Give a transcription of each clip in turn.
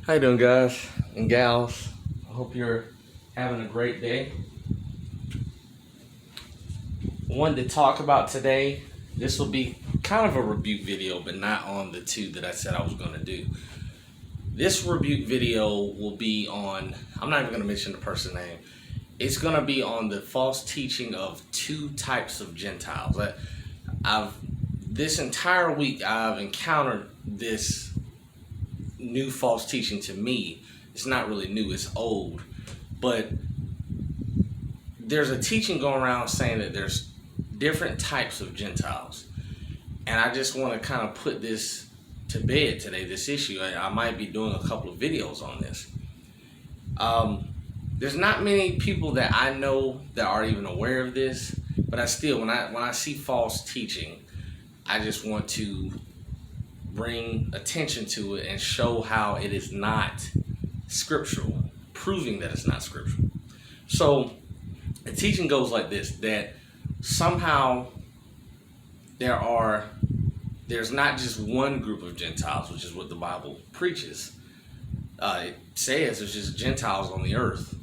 How you doing, guys and gals? I hope you're having a great day. Wanted to talk about today. This will be kind of a rebuke video, but not on the two that I said I was going to do. This rebuke video will be on, I'm not even going to mention the person's name. It's going to be on the false teaching of two types of Gentiles. This entire week I've encountered this new false teaching to me. It's not really new, it's old. But there's a teaching going around saying that there's different types of Gentiles. And I just want to kind of put this to bed today, this issue. I might be doing a couple of videos on this. There's not many people that I know that are even aware of this, but I still, when I see false teaching, I just want to bring attention to it and show how it is not scriptural, proving that it's not scriptural. So the teaching goes like this, that somehow there's not just one group of Gentiles, which is what the Bible preaches. It says there's just Gentiles on the earth.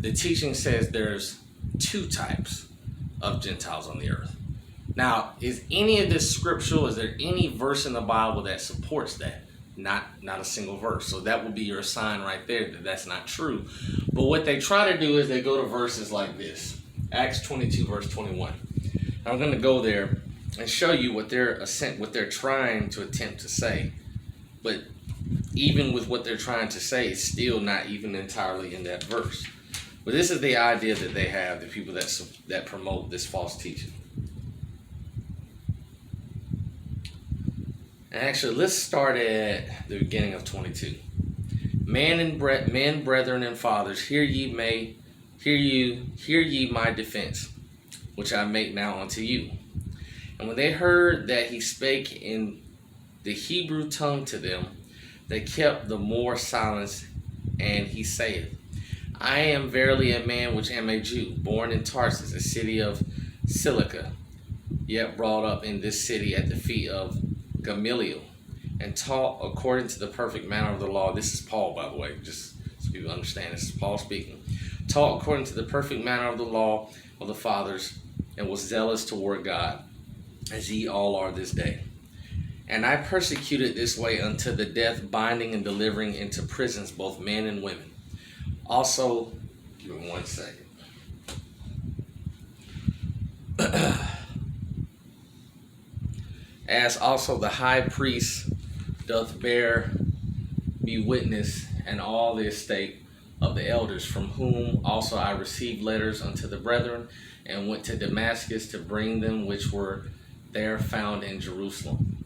The teaching says there's two types of Gentiles on the earth. Now, is any of this scriptural? Is there any verse in the Bible that supports that? Not a single verse. So that would be your sign right there that that's not true. But what they try to do is they go to verses like this. Acts 22, verse 21. I'm going to go there and show you what they're trying to attempt to say. But even with what they're trying to say, it's still not even entirely in that verse. But this is the idea that they have, the people that promote this false teaching. Actually, let's start at the beginning of 22. Men, brethren, and fathers, hear ye my defense, which I make now unto you. And when they heard that he spake in the Hebrew tongue to them, they kept the more silence. And he saith, I am verily a man which am a Jew, born in Tarsus, a city of Cilicia, yet brought up in this city at the feet of Gamaliel, and taught according to the perfect manner of the law. This is Paul, by the way, just so people understand. This is Paul speaking. Taught according to the perfect manner of the law of the fathers, and was zealous toward God, as ye all are this day. And I persecuted this way unto the death, binding and delivering into prisons both men and women. Also, give me 1 second. As also the high priest doth bear me witness, and all the estate of the elders, from whom also I received letters unto the brethren, and went to Damascus to bring them which were there found in Jerusalem,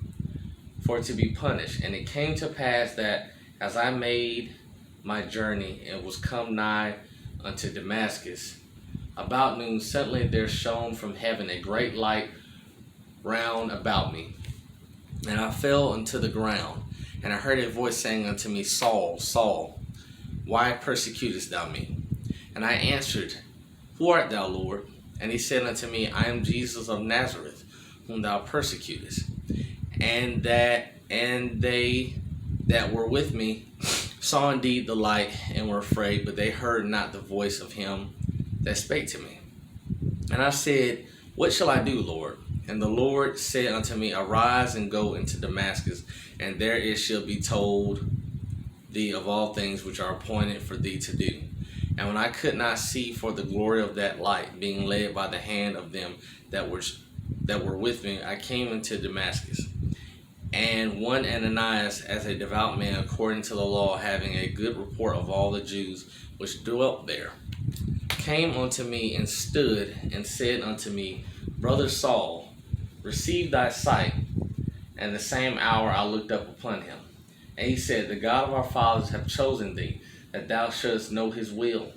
for to be punished. And it came to pass that as I made my journey and was come nigh unto Damascus, about noon suddenly there shone from heaven a great light round about me. And I fell unto the ground, and I heard a voice saying unto me, Saul, Saul, why persecutest thou me? And I answered, Who art thou, Lord? And he said unto me, I am Jesus of Nazareth, whom thou persecutest. And they that were with me saw indeed the light, and were afraid, but they heard not the voice of him that spake to me. And I said, What shall I do, Lord? And the Lord said unto me, Arise and go into Damascus, and there it shall be told thee of all things which are appointed for thee to do. And when I could not see for the glory of that light, being led by the hand of them that were with me, I came into Damascus. And one Ananias, as a devout man according to the law, having a good report of all the Jews which dwelt there, came unto me and stood and said unto me, Brother Saul, receive thy sight. And the same hour I looked up upon him. And he said, The God of our fathers hath chosen thee, that thou shouldest know his will,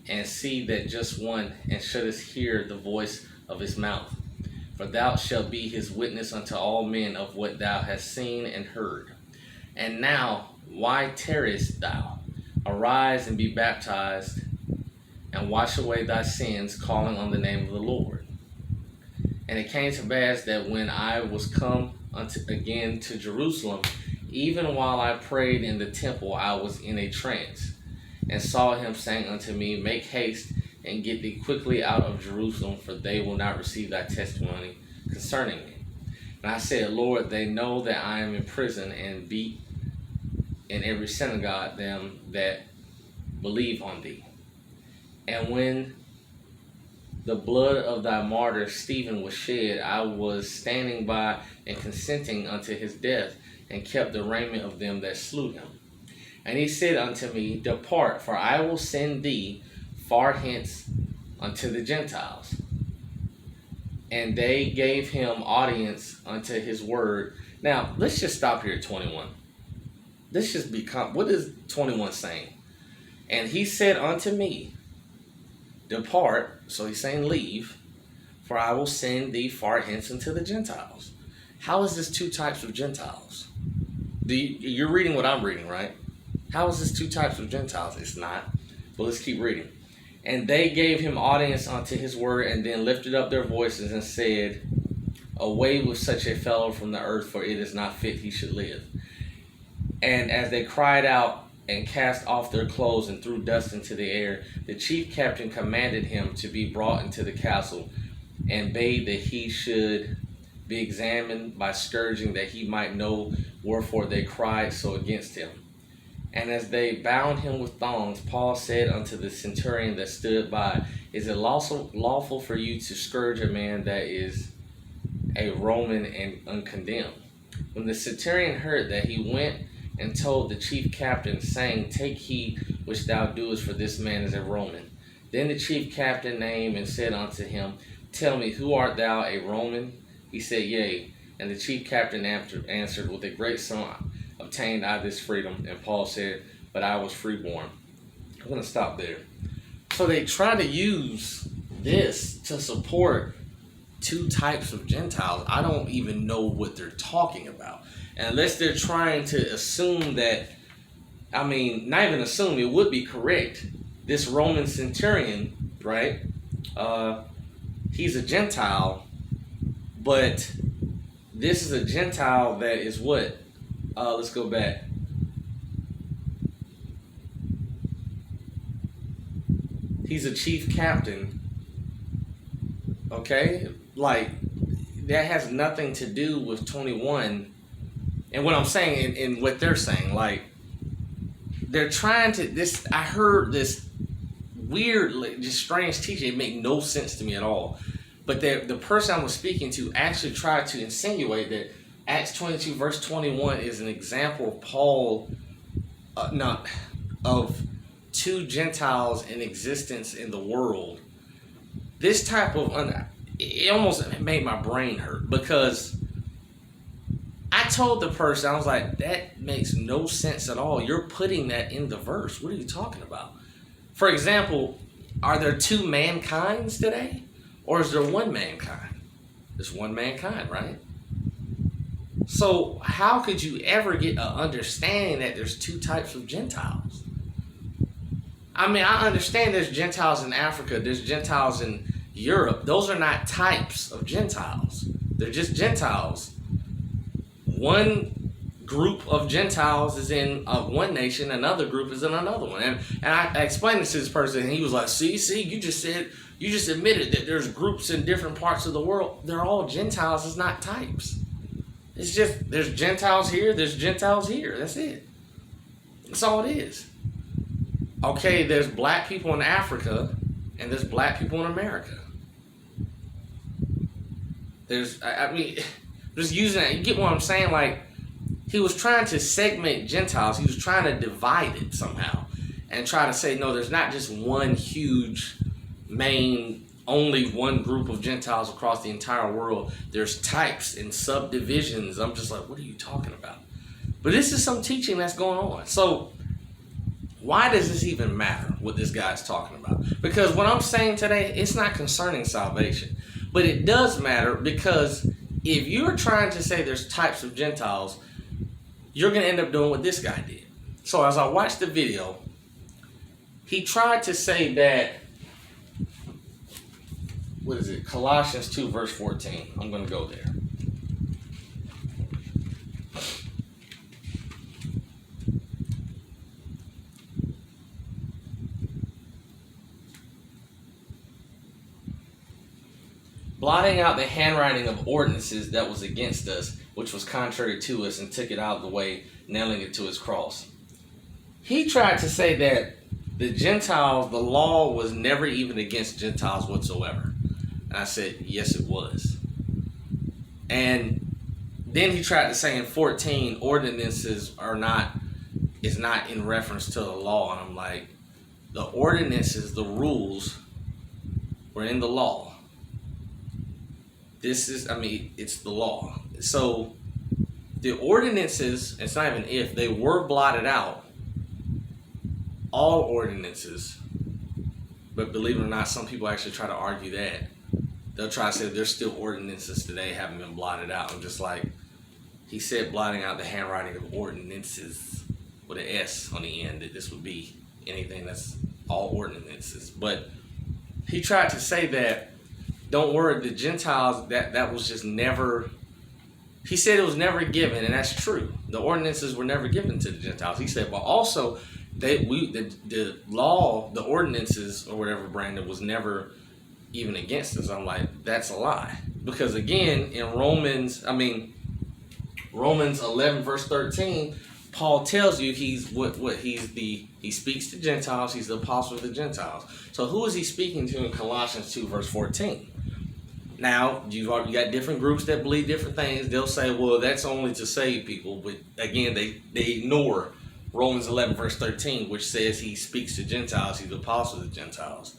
and see that just one, and shouldest hear the voice of his mouth. For thou shalt be his witness unto all men of what thou hast seen and heard. And now, why tarriest thou? Arise and be baptized, and wash away thy sins, calling on the name of the Lord. And it came to pass that when I was come again to Jerusalem, Even while I prayed in the temple, I was in a trance, and saw him saying unto me, Make haste, and get thee quickly out of Jerusalem, for they will not receive thy testimony concerning me. And I said, Lord, they know that I am in prison, and beat in every synagogue them that believe on thee. And when the blood of thy martyr Stephen was shed, I was standing by and consenting unto his death, and kept the raiment of them that slew him. And he said unto me, Depart, for I will send thee far hence unto the Gentiles. And they gave him audience unto his word. Now, let's just stop here at 21. Let's just become, what is 21 saying? And he said unto me, Depart, so he's saying leave, for I will send thee far hence unto the Gentiles. How is this two types of Gentiles? You're reading what I'm reading, right? How is this two types of Gentiles? It's not. But let's keep reading. And they gave him audience unto his word, and then lifted up their voices and said, Away with such a fellow from the earth, for it is not fit he should live. And as they cried out and cast off their clothes and threw dust into the air, the chief captain commanded him to be brought into the castle, and bade that he should be examined by scourging, that he might know wherefore they cried so against him. And as they bound him with thongs, Paul said unto the centurion that stood by, Is it lawful for you to scourge a man that is a Roman and uncondemned? When the centurion heard that, he went and told the chief captain, saying, Take heed which thou doest, for this man is a Roman. Then the chief captain named and said unto him, Tell me, who art thou, a Roman? He said, Yea. And the chief captain answered, With a great sum obtained I this freedom. And Paul said, But I was freeborn. I'm going to stop there. So they try to use this to support two types of Gentiles. I don't even know what they're talking about. Unless they're trying to assume that, I mean, not even assume, it would be correct. This Roman centurion, right? He's a Gentile, but this is a Gentile that is what? Let's go back. He's a chief captain. Okay? Like, that has nothing to do with 21. And what I'm saying, and what they're saying, like, they're trying to, this, I heard this weird, just strange teaching. It made no sense to me at all. But the person I was speaking to actually tried to insinuate that Acts 22 verse 21 is an example of Paul, of two Gentiles in existence in the world. This type of, it almost made my brain hurt, because I told the person, I was like, that makes no sense at all. You're putting that in the verse. What are you talking about? For example, are there two mankinds today? Or is there one mankind? There's one mankind, right? So how could you ever get an understanding that there's two types of Gentiles? I mean, I understand there's Gentiles in Africa, there's Gentiles in Europe. Those are not types of Gentiles. They're just Gentiles. One group of Gentiles is in one nation, another group is in another one. And I explained this to this person, and he was like, see, you just admitted that there's groups in different parts of the world. They're all Gentiles, it's not types. It's just, there's Gentiles here, there's Gentiles here. That's it. That's all it is. Okay, there's black people in Africa, and there's black people in America. Just using that, you get what I'm saying? Like, he was trying to segment Gentiles. He was trying to divide it somehow and try to say, no, there's not just one huge main, only one group of Gentiles across the entire world. There's types and subdivisions. I'm just like, what are you talking about? But this is some teaching that's going on. So why does this even matter, what this guy's talking about? Because what I'm saying today, it's not concerning salvation. But it does matter, because if you're trying to say there's types of Gentiles, you're going to end up doing what this guy did. So as I watched the video, he tried to say that, what is it? Colossians 2 verse 14. I'm going to go there. blotting out the handwriting of ordinances that was against us, which was contrary to us, and took it out of the way, nailing it to his cross. He tried to say that the Gentiles, the law was never even against Gentiles whatsoever. And I said, yes, it was. And then he tried to say in 14, ordinances is not in reference to the law. And I'm like, the ordinances, the rules were in the law. It's the law. So the ordinances, it's not even if, they were blotted out. All ordinances. But believe it or not, some people actually try to argue that. They'll try to say there's still ordinances today haven't been blotted out. I'm just like, he said blotting out the handwriting of ordinances with an S on the end, that this would be anything that's all ordinances. But he tried to say that, don't worry, the Gentiles, that was just never, he said it was never given, and that's true. The ordinances were never given to the Gentiles. He said, but also, the law, the ordinances, or whatever, Brandon, was never even against us. I'm like, that's a lie. Because again, in Romans 11 verse 13, Paul tells you he speaks to Gentiles, he's the apostle of the Gentiles. So who is he speaking to in Colossians 2 verse 14? Now, you got different groups that believe different things. They'll say, well, that's only to save people. But again, they ignore Romans 11 verse 13, which says he speaks to Gentiles, he's the apostle of the Gentiles.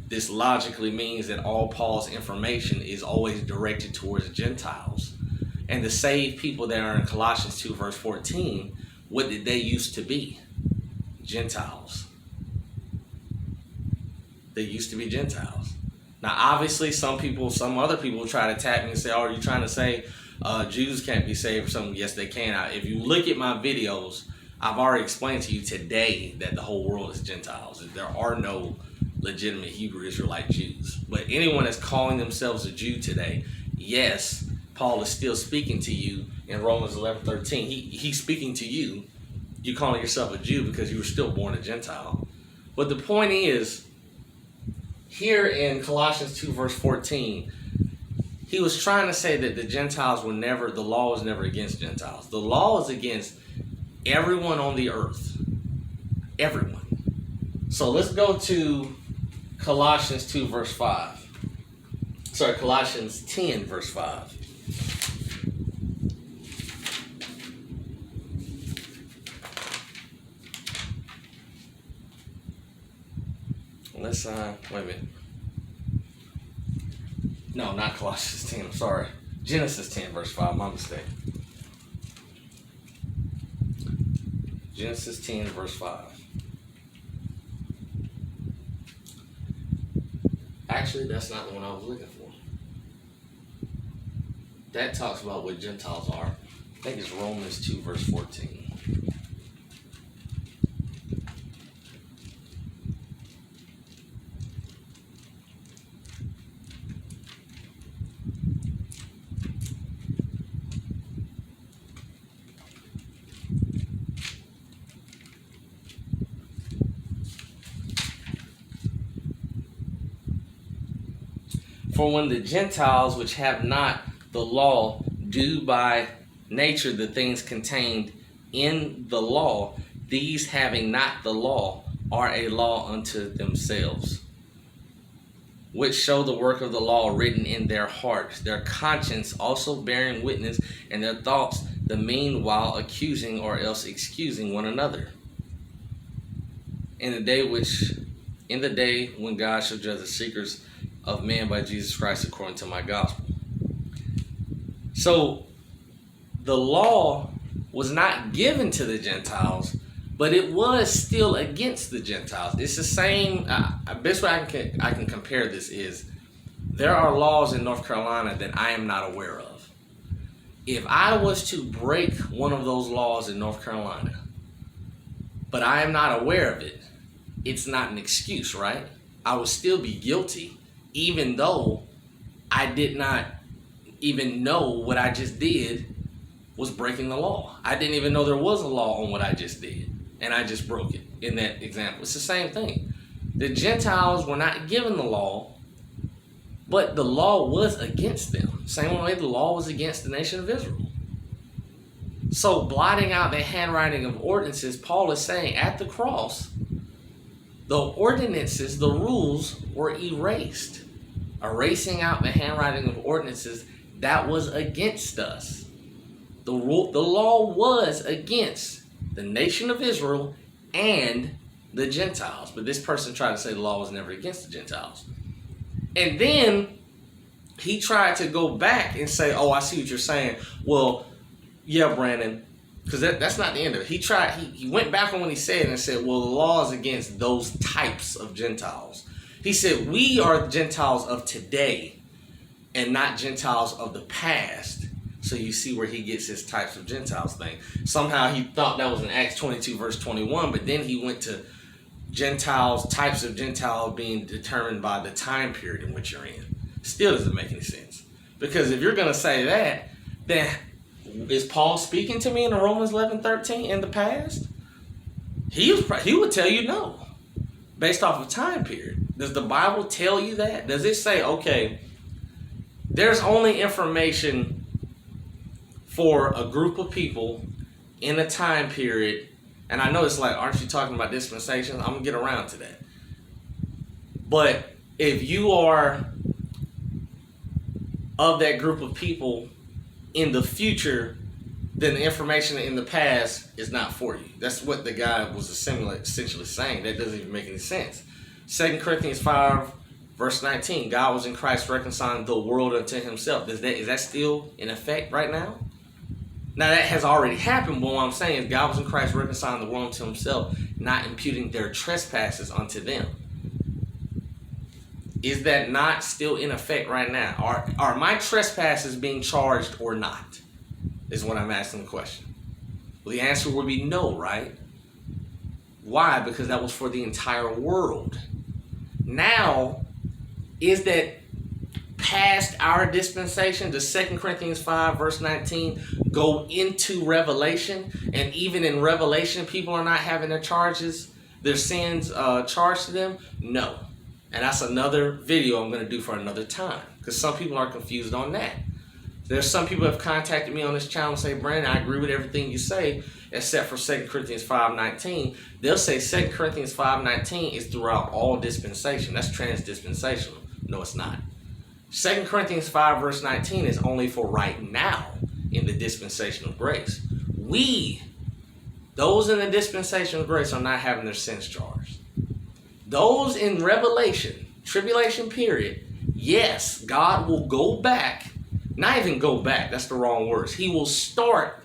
This logically means that all Paul's information is always directed towards Gentiles. And to save people that are in Colossians 2 verse 14, what did they used to be? Gentiles. They used to be Gentiles. Now, obviously, some other people try to attack me and say, oh, are you trying to say Jews can't be saved or something? Yes, they can. If you look at my videos, I've already explained to you today that the whole world is Gentiles. There are no legitimate Hebrew Israelite Jews. But anyone that's calling themselves a Jew today, yes, Paul is still speaking to you in Romans 11:13. He's speaking to you. You're calling yourself a Jew because you were still born a Gentile. But the point is, here in Colossians 2 verse 14, he was trying to say that the law was never against Gentiles. The law is against everyone on the earth. Everyone. So let's go to Colossians 2 verse 5. Colossians 10 verse 5. Let's, wait a minute. No, not Colossians 10, I'm sorry. Genesis 10 verse 5, my mistake. Genesis 10 verse 5. Actually, that's not the one I was looking for. That talks about what Gentiles are. I think it's Romans 2 verse 14. For when the Gentiles, which have not the law, do by nature the things contained in the law, these having not the law are a law unto themselves, which show the work of the law written in their hearts, their conscience also bearing witness, and their thoughts the meanwhile accusing or else excusing one another. In the day when God shall judge the secrets of man by Jesus Christ according to my gospel. So the law was not given to the Gentiles, but it was still against the Gentiles. It's the same. Best way I can compare this is there are laws in North Carolina that I am not aware of. If I was to break one of those laws in North Carolina, but I am not aware of it, it's not an excuse, right? I would still be guilty, even though I did not even know what I just did was breaking the law. I didn't even know there was a law on what I just did, and I just broke it in that example. It's the same thing. The Gentiles were not given the law, But the law was against them. Same way the law was against the nation of Israel. So blotting out the handwriting of ordinances, Paul is saying at the cross, the ordinances, the rules were erased. Erasing out the handwriting of ordinances that was against us. The law was against the nation of Israel and the Gentiles. But this person tried to say the law was never against the Gentiles. And then he tried to go back and say, oh, I see what you're saying. Well, yeah, Brandon, because that's not the end of it. He went back on what he said and said, well, the law is against those types of Gentiles. He said, we are Gentiles of today and not Gentiles of the past. So you see where he gets his types of Gentiles thing. Somehow he thought that was in Acts 22, verse 21, but then he went to Gentiles, types of Gentiles being determined by the time period in which you're in. Still doesn't make any sense. Because if you're going to say that, then is Paul speaking to me in Romans 11:13 in the past? He would tell you no, based off of time period. Does the Bible tell you that? Does it say, okay, there's only information for a group of people in a time period? And I know it's like, aren't you talking about dispensations? I'm going to get around to that. But if you are of that group of people in the future, then the information in the past is not for you. That's what the guy was essentially saying. That doesn't even make any sense. 2 Corinthians 5, verse 19, God was in Christ reconciling the world unto himself. Is that still in effect right now? Now that has already happened, but what I'm saying is God was in Christ reconciling the world unto himself, not imputing their trespasses unto them. Is that not still in effect right now? Are my trespasses being charged or not? Is what I'm asking the question. Well, the answer would be no, right? Why? Because that was for the entire world. Now, is that past our dispensation? Does 2 Corinthians 5 verse 19 go into Revelation? And even in Revelation, people are not having their sins charged to them? No. And that's another video I'm going to do for another time, because some people are confused on that. There's some people who have contacted me on this channel and say, Brandon, I agree with everything you say, except for 2 Corinthians 5:19. They'll say 2 Corinthians 5:19 is throughout all dispensation. That's trans-dispensational. No, it's not. 2 Corinthians 5 verse 19 is only for right now in the dispensation of grace. Those in the dispensation of grace, are not having their sins charged. Those in Revelation, tribulation period, yes, God will go back. Not even go back, that's the wrong words. He will start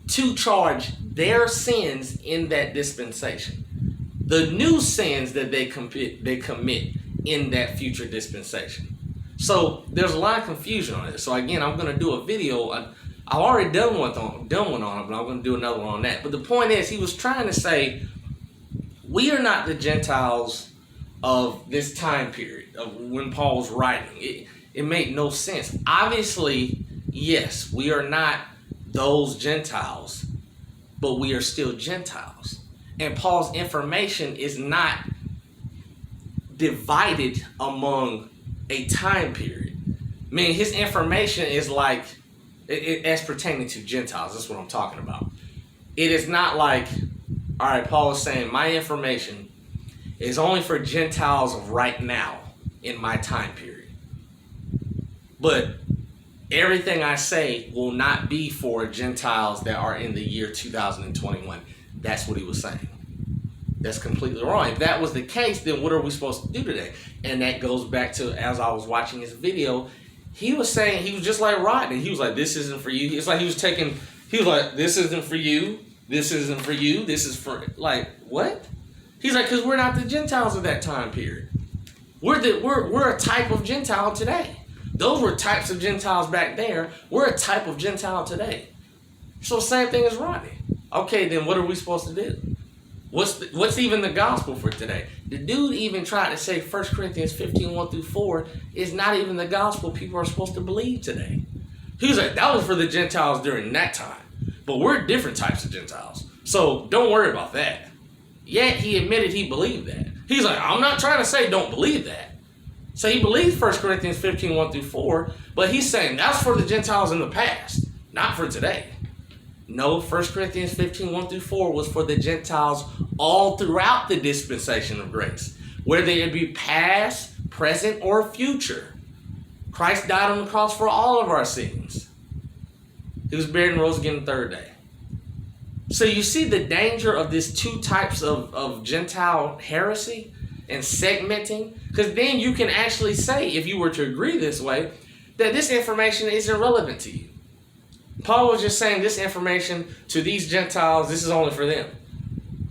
to charge their sins in that dispensation. The new sins that they commit in that future dispensation. So there's a lot of confusion on it. So again, I'm going to do a video. I've already done one on it, but I'm going to do another one on that. But the point is, he was trying to say, we are not the Gentiles of this time period, of when Paul was writing. It made no sense. Obviously, yes, we are not those Gentiles, but we are still Gentiles. And Paul's information is not divided among a time period. I mean, his information is like, as pertaining to Gentiles, that's what I'm talking about. It is not like, all right, Paul is saying my information is only for Gentiles of right now in my time period. But everything I say will not be for Gentiles that are in the year 2021. That's what he was saying. That's completely wrong. If that was the case, then what are we supposed to do today? And that goes back to, as I was watching his video, he was saying, he was just like Rodney. He was like, this isn't for you. It's like he was like, this isn't for you. This isn't for you. This is for, like, what? He's like, because we're not the Gentiles of that time period. We're a type of Gentile today. Those were types of Gentiles back there. We're a type of Gentile today. So same thing as Rodney. Okay, then what are we supposed to do? What's even the gospel for today? The dude even tried to say 1 Corinthians 15, 1-4 is not even the gospel people are supposed to believe today. He was like, that was for the Gentiles during that time. But we're different types of Gentiles. So don't worry about that. Yet he admitted he believed that. He's like, I'm not trying to say don't believe that. So he believes 1 Corinthians 15, 1 through 4, but he's saying that's for the Gentiles in the past, not for today. No, 1 Corinthians 15, 1 through 4 was for the Gentiles all throughout the dispensation of grace, whether it be past, present, or future. Christ died on the cross for all of our sins. He was buried and rose again the third day. So you see the danger of these two types of Gentile heresy and segmenting? Because then you can actually say, if you were to agree this way, that this information is irrelevant to you. Paul was just saying this information to these Gentiles, this is only for them.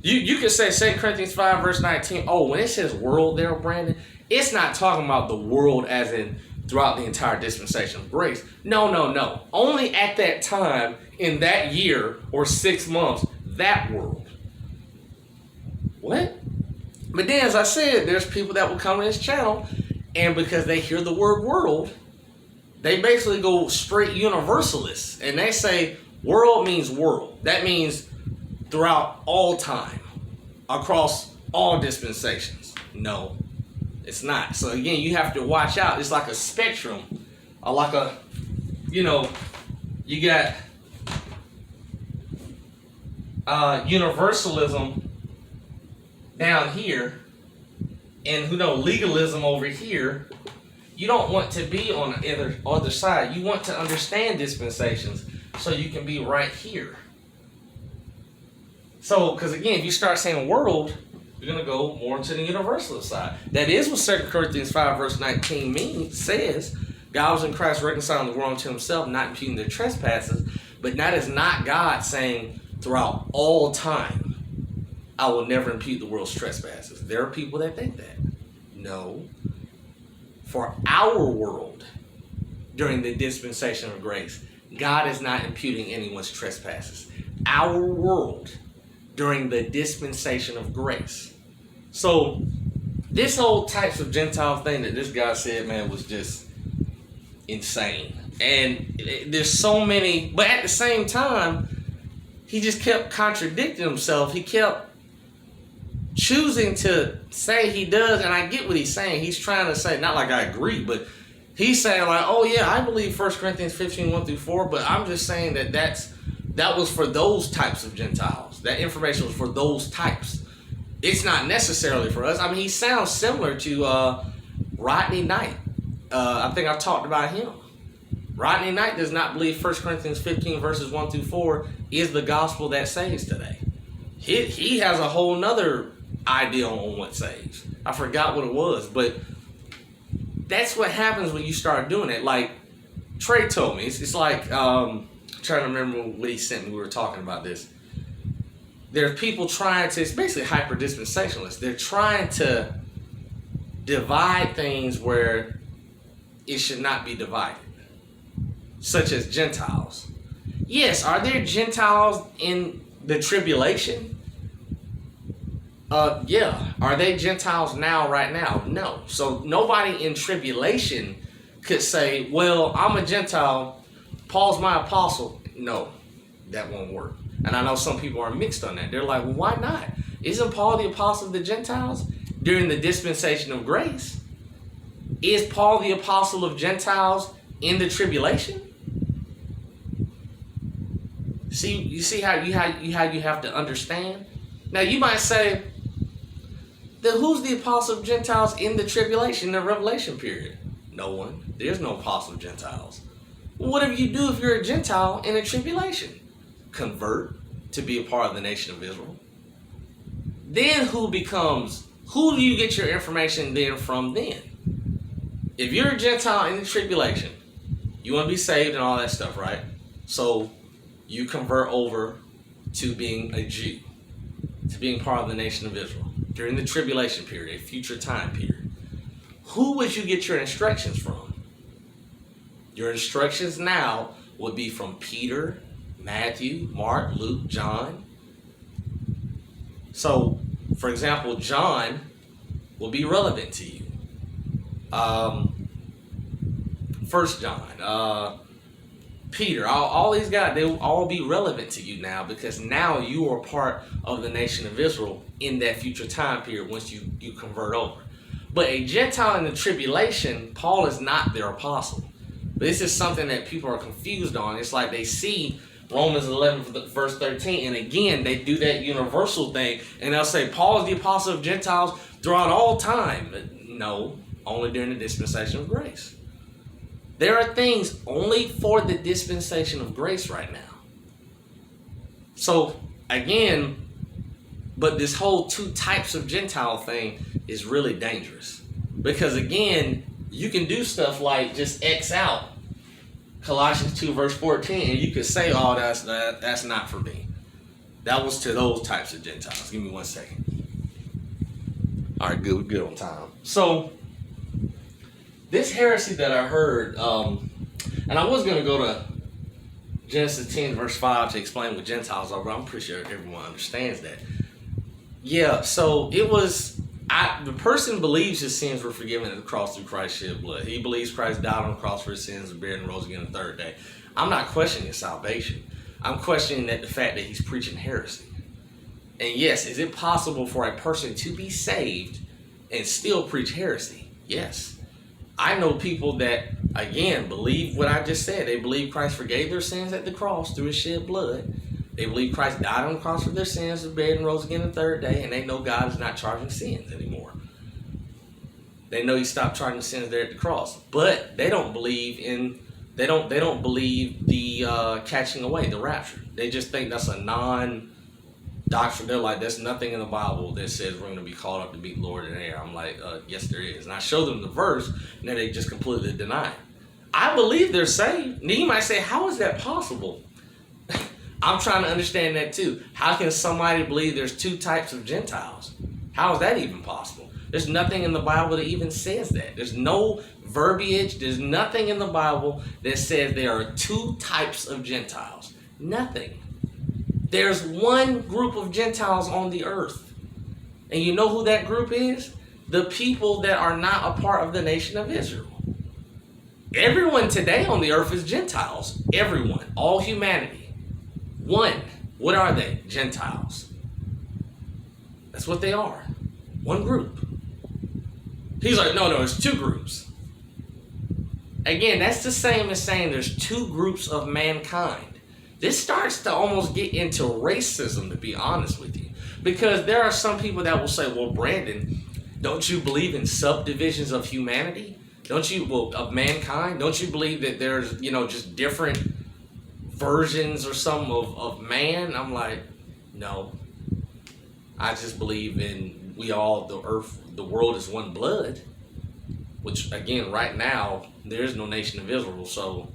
You could say 2 Corinthians 5 verse 19, oh, when it says world there, Brandon, it's not talking about the world as in throughout the entire dispensation of grace. No. Only at that time, in that year or 6 months, that world. What? But then, as I said, there's people that will come to this channel, and because they hear the word world, they basically go straight universalist, and they say world means world. That means throughout all time, across all dispensations. No, it's not. So again, you have to watch out. It's like a spectrum, or like a, you got universalism down here, and legalism over here. You don't want to be on the other side. You want to understand dispensations so you can be right here. So, because again, if you start saying world, you're going to go more to the universalist side. That is what 2 Corinthians 5 verse 19 says. God was in Christ reconciling the world unto himself, not imputing their trespasses. But that is not God saying throughout all time, I will never impute the world's trespasses. There are people that think that. No. For our world, during the dispensation of grace, God is not imputing anyone's trespasses. Our world, during the dispensation of grace. So, this whole types of Gentile thing that this guy said, man, was just insane. And there's so many, but at the same time, he just kept contradicting himself. He kept choosing to say he does, and I get what he's saying. He's trying to say, not like I agree, but he's saying like, oh yeah, I believe 1 Corinthians 15, 1 through 4, but I'm just saying that was for those types of Gentiles. That information was for those types. It's not necessarily for us. I mean, he sounds similar to Rodney Knight. I think I've talked about him. Rodney Knight does not believe 1 Corinthians 15 verses 1 through 4 is the gospel that saves today. He has a whole nother idea on what saves. I forgot what it was, but that's what happens when you start doing it. Like Trey told me, it's like I'm trying to remember what he sent me. We were talking about this. There's people trying to, it's basically hyper dispensationalists. They're trying to divide things where it should not be divided, such as Gentiles. Yes, are there Gentiles in the tribulation? Yeah. Are they Gentiles now, right now? No. So nobody in tribulation could say, well, I'm a Gentile, Paul's my apostle. No, that won't work. And I know some people are mixed on that. They're like, well, why not? Isn't Paul the apostle of the Gentiles during the dispensation of grace? Is Paul the apostle of Gentiles in the tribulation? See, you see how you have to understand? Now you might say, then who's the apostle of Gentiles in the tribulation, in the revelation period? No one. There's no apostle of Gentiles. Well, what do you do if you're a Gentile in a tribulation? Convert to be a part of the nation of Israel. Then who do you get your information then from then? If you're a Gentile in the tribulation, you want to be saved and all that stuff, right? So you convert over to being a Jew, to being part of the nation of Israel during the tribulation period, a future time period. Who would you get your instructions from? Your instructions now would be from Peter, Matthew, Mark, Luke, John. So, for example, John will be relevant to you. 1 John, Peter, all these guys, they will all be relevant to you now, because now you are part of the nation of Israel in that future time period once you convert over. But a Gentile in the tribulation, Paul is not their apostle. This is something that people are confused on. It's like they see Romans 11 verse 13, and again, they do that universal thing, and they'll say, Paul is the apostle of Gentiles throughout all time. No, only during the dispensation of grace. There are things only for the dispensation of grace right now. So, again, but this whole two types of Gentile thing is really dangerous. Because again, you can do stuff like just X out Colossians 2 verse 14, and you could say, oh, that's not for me. That was to those types of Gentiles. Give me 1 second. All right, good on time. So, this heresy that I heard, and I was going to go to Genesis 10 verse 5 to explain what Gentiles are, but I'm pretty sure everyone understands that. Yeah, so it was, the person believes his sins were forgiven at the cross through Christ's shed blood. He believes Christ died on the cross for his sins and buried and rose again the third day. I'm not questioning his salvation. I'm questioning the fact that he's preaching heresy. And yes, is it possible for a person to be saved and still preach heresy? Yes. I know people that, again, believe what I just said. They believe Christ forgave their sins at the cross through his shed blood. They believe Christ died on the cross for their sins, was buried and rose again the third day, and they know God is not charging sins anymore. They know he stopped charging sins there at the cross. But they don't believe in, they don't believe the catching away, the rapture. They just think that's a non-doctrine. They're like, there's nothing in the Bible that says we're going to be called up to meet the Lord in the air. I'm like, yes, there is. And I show them the verse, and then they just completely deny it. I believe they're saved. Now you might say, how is that possible? I'm trying to understand that too. How can somebody believe there's two types of Gentiles? How is that even possible? There's nothing in the Bible that even says that. There's no verbiage. There's nothing in the Bible that says there are two types of Gentiles. Nothing. There's one group of Gentiles on the earth. And you know who that group is? The people that are not a part of the nation of Israel. Everyone today on the earth is Gentiles. Everyone. All humanity. One. What are they? Gentiles. That's what they are. One group. He's like, no, it's two groups. Again, that's the same as saying there's two groups of mankind. This starts to almost get into racism, to be honest with you. Because there are some people that will say, well, Brandon, don't you believe in subdivisions of humanity? Of mankind? Don't you believe that there's, just different versions or something of man? I'm like, no. I just believe in the world is one blood. Which, again, right now, there is no nation of Israel, so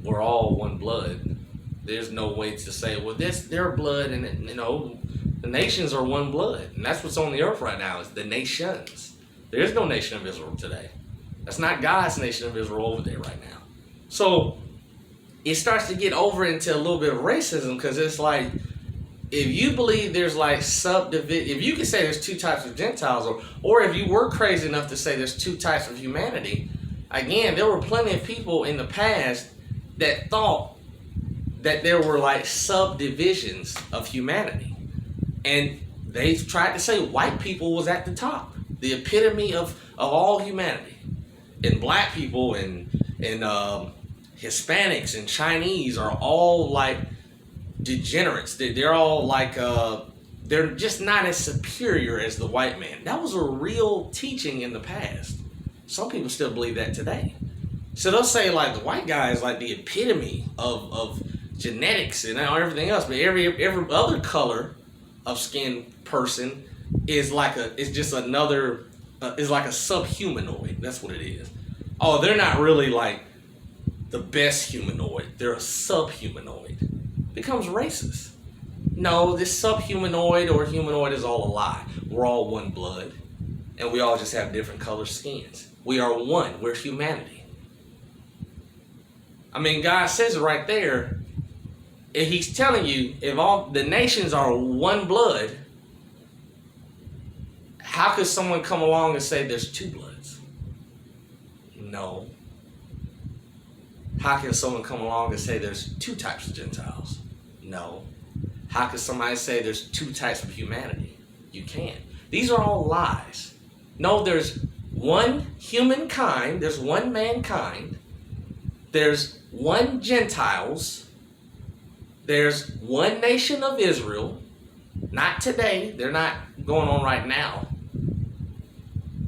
we're all one blood. There's no way to say, well, this their blood, and the nations are one blood, and that's what's on the earth right now is the nations. There is no nation of Israel today. That's not God's nation of Israel over there right now. So it starts to get over into a little bit of racism because it's like, if you believe there's like subdivision, if you can say there's two types of Gentiles, or if you were crazy enough to say there's two types of humanity, again, there were plenty of people in the past that thought that there were like subdivisions of humanity. And they tried to say white people was at the top, the epitome of all humanity. And black people and Hispanics and Chinese are all like degenerates. They're all like, they're just not as superior as the white man. That was a real teaching in the past. Some people still believe that today. So they'll say like the white guy is like the epitome of genetics and everything else, but every other color of skin person is like is like a subhumanoid. That's what it is. Oh, they're not really like the best humanoid. They're a subhumanoid. Becomes racist. No, this subhumanoid or humanoid is all a lie. We're all one blood, and we all just have different color skins. We are one. We're humanity. I mean, God says it right there. If he's telling you, if all the nations are one blood, how could someone come along and say there's two bloods? No. How can someone come along and say there's two types of Gentiles? No. How can somebody say there's two types of humanity? You can't. These are all lies. No, there's one humankind, there's one mankind, there's one Gentiles, there's one nation of Israel. Not today, they're not going on right now.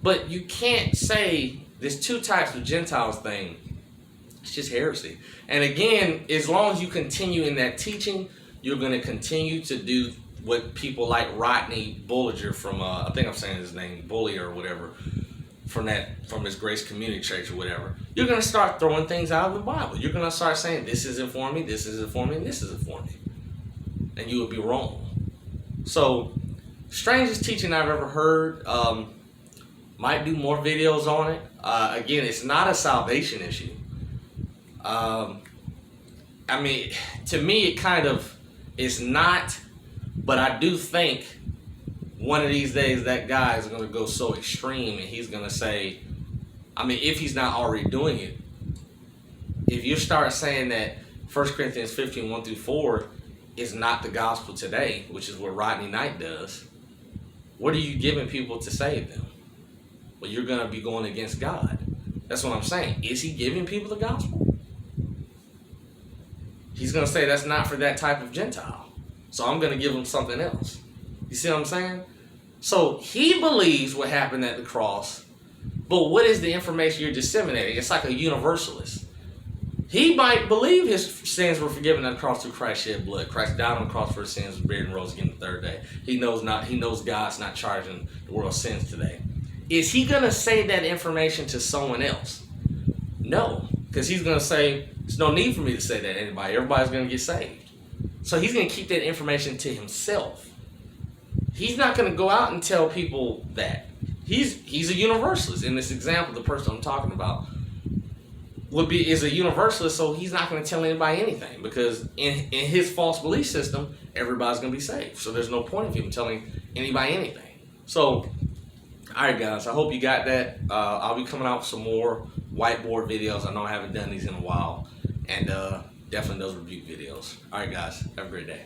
But you can't say there's two types of Gentiles thing. It's just heresy. And again, as long as you continue in that teaching, you're going to continue to do what people like Rodney Bullinger from, I think I'm saying his name, Bully or whatever, from his Grace Community Church or whatever. You're going to start throwing things out of the Bible. You're going to start saying, this isn't for me, this isn't for me, and this isn't for me. And you would be wrong. So, strangest teaching I've ever heard. Might do more videos on it. Again, it's not a salvation issue. I mean, to me, it kind of is not, but I do think one of these days that guy is going to go so extreme and he's going to say, I mean, if he's not already doing it, if you start saying that 1 Corinthians 15, 1 through 4 is not the gospel today, which is what Rodney Knight does, what are you giving people to save them? Well, you're going to be going against God. That's what I'm saying. Is he giving people the gospel? He's going to say that's not for that type of Gentile. So I'm going to give him something else. You see what I'm saying? So he believes what happened at the cross, but what is the information you're disseminating? It's like a universalist. He might believe his sins were forgiven at the cross through Christ's shed blood. Christ died on the cross for his sins, was buried and rose again the third day. He knows God's not charging the world's sins today. Is he going to say that information to someone else? No, because he's going to say, there's no need for me to say that to anybody. Everybody's going to get saved. So he's going to keep that information to himself. He's not going to go out and tell people that. He's a universalist. In this example, the person I'm talking about is a universalist, so he's not going to tell anybody anything, because in his false belief system, everybody's going to be saved. So there's no point of him telling anybody anything. So, alright guys, I hope you got that. I'll be coming out with some more whiteboard videos. I know I haven't done these in a while. And definitely those rebuke videos. Alright guys, have a great day.